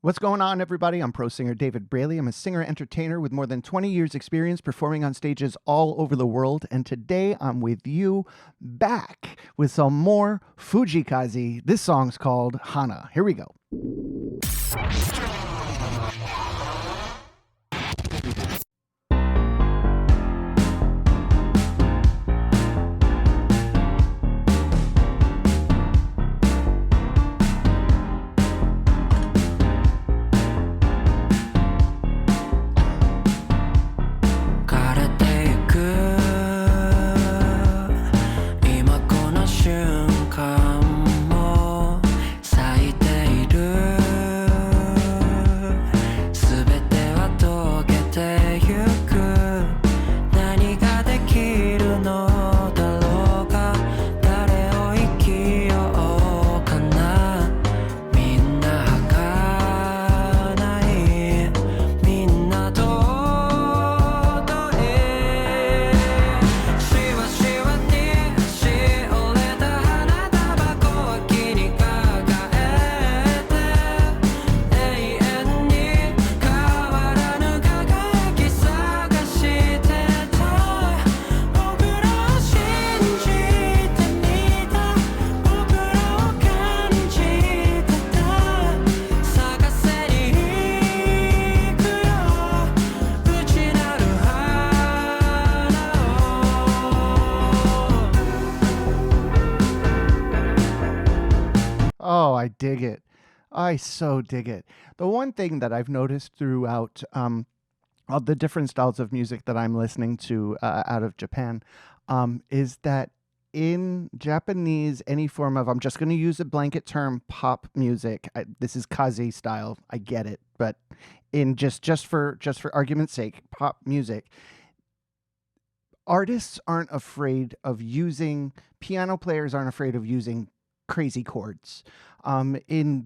What's going on, everybody? I'm pro singer David Braley. I'm a singer-entertainer with more than 20 years experience performing on stages all over the world, and today I'm with you back with some more Fujii Kaze. This song's called Hana. Here we go. Oh, I dig it. I so dig it. The one thing that I've noticed throughout all the different styles of music that I'm listening to out of Japan is that in Japanese, any form of, I'm just going to use a blanket term, pop music. This is Kaze style. I get it, but in just for argument's sake, pop music. Artists aren't afraid of using, piano players aren't afraid of using crazy chords. In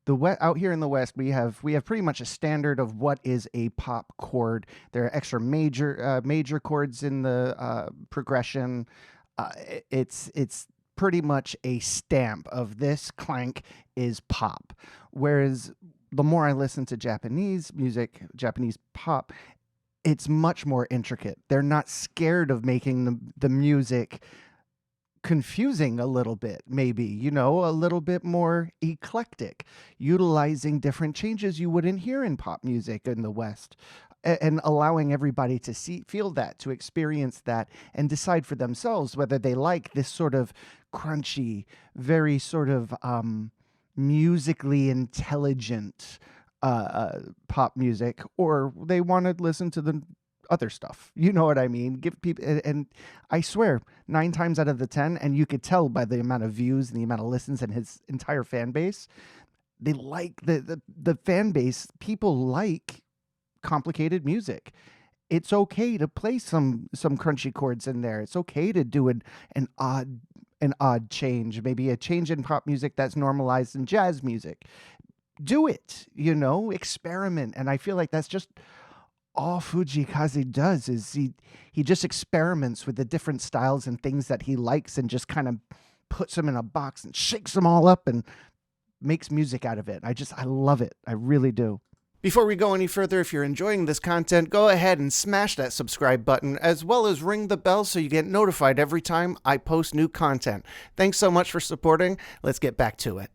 the out here in the West, we have pretty much a standard of what is a pop chord. There are extra major chords in the progression. It's pretty much a stamp of this clank is pop. Whereas the more I listen to Japanese music, Japanese pop, it's much more intricate. They're not scared of making the music confusing a little bit, maybe, a little bit more eclectic, utilizing different changes you wouldn't hear in pop music in the West, and allowing everybody to feel that, to experience that, and decide for themselves whether they like this sort of crunchy, very sort of musically intelligent pop music, or they want to listen to the other stuff. You know what I mean? Give people, and I swear, 9 times out of the 10, and you could tell by the amount of views and the amount of listens and his entire fan base, they like the fan base. People like complicated music. It's okay to play some crunchy chords in there. It's okay to do an odd change, maybe a change in pop music that's normalized in jazz music. Do it, experiment. And I feel like that's just all Fujii Kaze does, is he just experiments with the different styles and things that he likes and just kind of puts them in a box and shakes them all up and makes music out of it. I love it. I really do. Before we go any further, if you're enjoying this content, go ahead and smash that subscribe button, as well as ring the bell so you get notified every time I post new content. Thanks so much for supporting. Let's get back to it.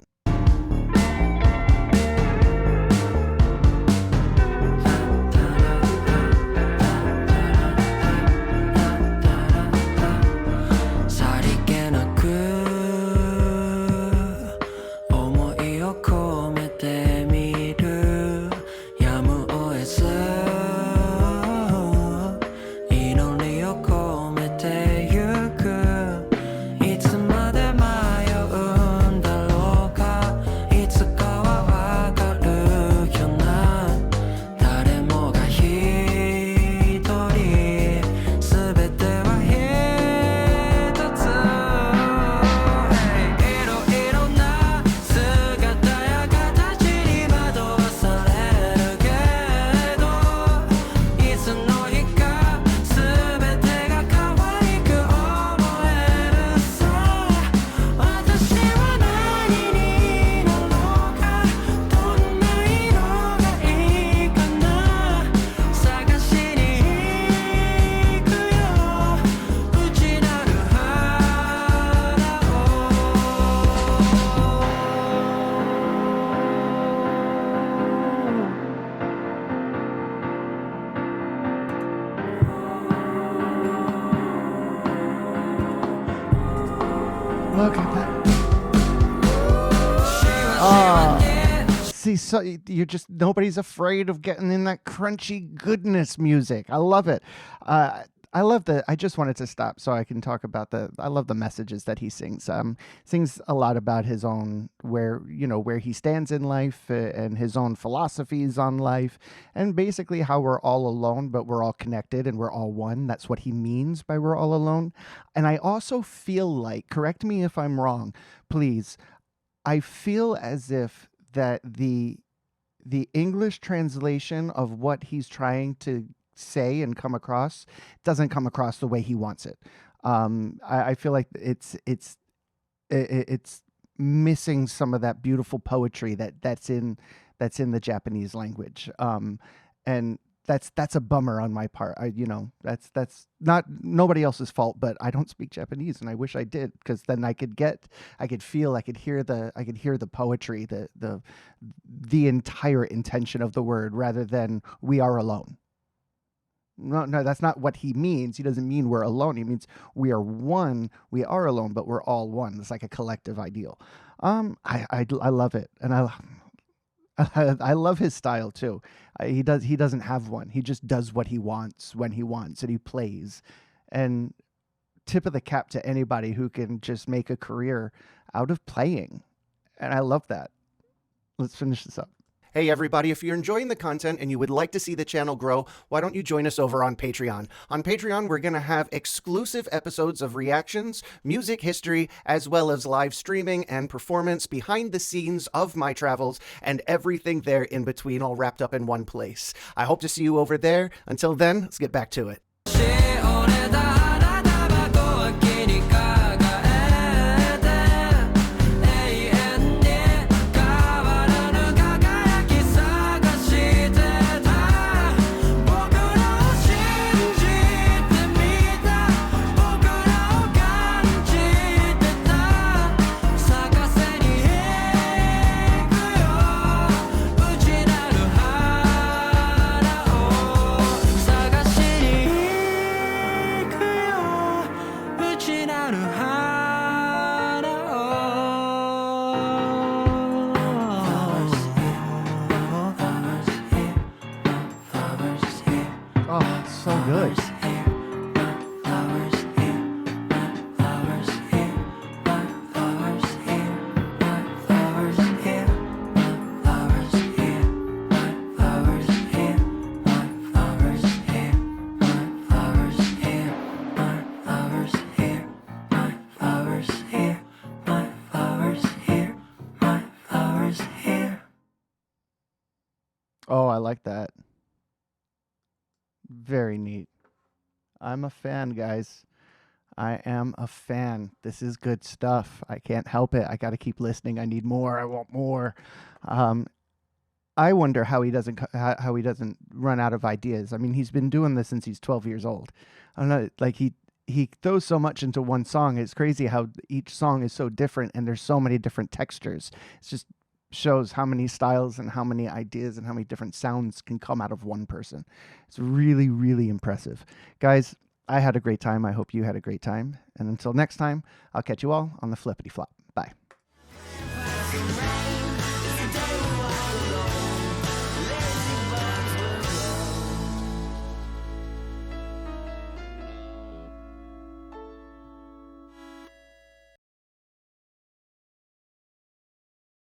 Look at that. Oh, see, so you're just, nobody's afraid of getting in that crunchy goodness music. I love it. I love I just wanted to stop so I can talk about I love the messages that he sings. Sings a lot about his own, where he stands in life, and his own philosophies on life, and basically how we're all alone, but we're all connected and we're all one. That's what he means by we're all alone. And I also feel like, correct me if I'm wrong, please, I feel as if that the English translation of what he's trying to say and come across doesn't come across the way he wants it. I feel like it's missing some of that beautiful poetry that's in the Japanese language, and that's a bummer on my part. That's not nobody else's fault, but I don't speak Japanese, and I wish I did, because then I could hear the poetry, the entire intention of the word, rather than we are alone. No, that's not what he means. He doesn't mean we're alone. He means we are one. We are alone, but we're all one. It's like a collective ideal. I love it, and I love his style too. He doesn't have one. He just does what he wants when he wants, and he plays. And tip of the cap to anybody who can just make a career out of playing. And I love that. Let's finish this up. Hey everybody, if you're enjoying the content and you would like to see the channel grow, why don't you join us over on Patreon? On Patreon, we're going to have exclusive episodes of reactions, music history, as well as live streaming and performance behind the scenes of my travels, and everything there in between, all wrapped up in one place. I hope to see you over there. Until then, let's get back to it. Oh, it's so good. Oh, I like that. Very neat. I'm a fan, guys. I am a fan. This is good stuff. I can't help it. I got to keep listening. I need more. I want more. I wonder how he doesn't run out of ideas. I mean, he's been doing this since he's 12 years old. I don't know, like he throws so much into one song. It's crazy how each song is so different, and there's so many different textures. It's just shows how many styles and how many ideas and how many different sounds can come out of one person. It's really, really impressive. Guys, I had a great time. I hope you had a great time. And until next time, I'll catch you all on the flippity flop.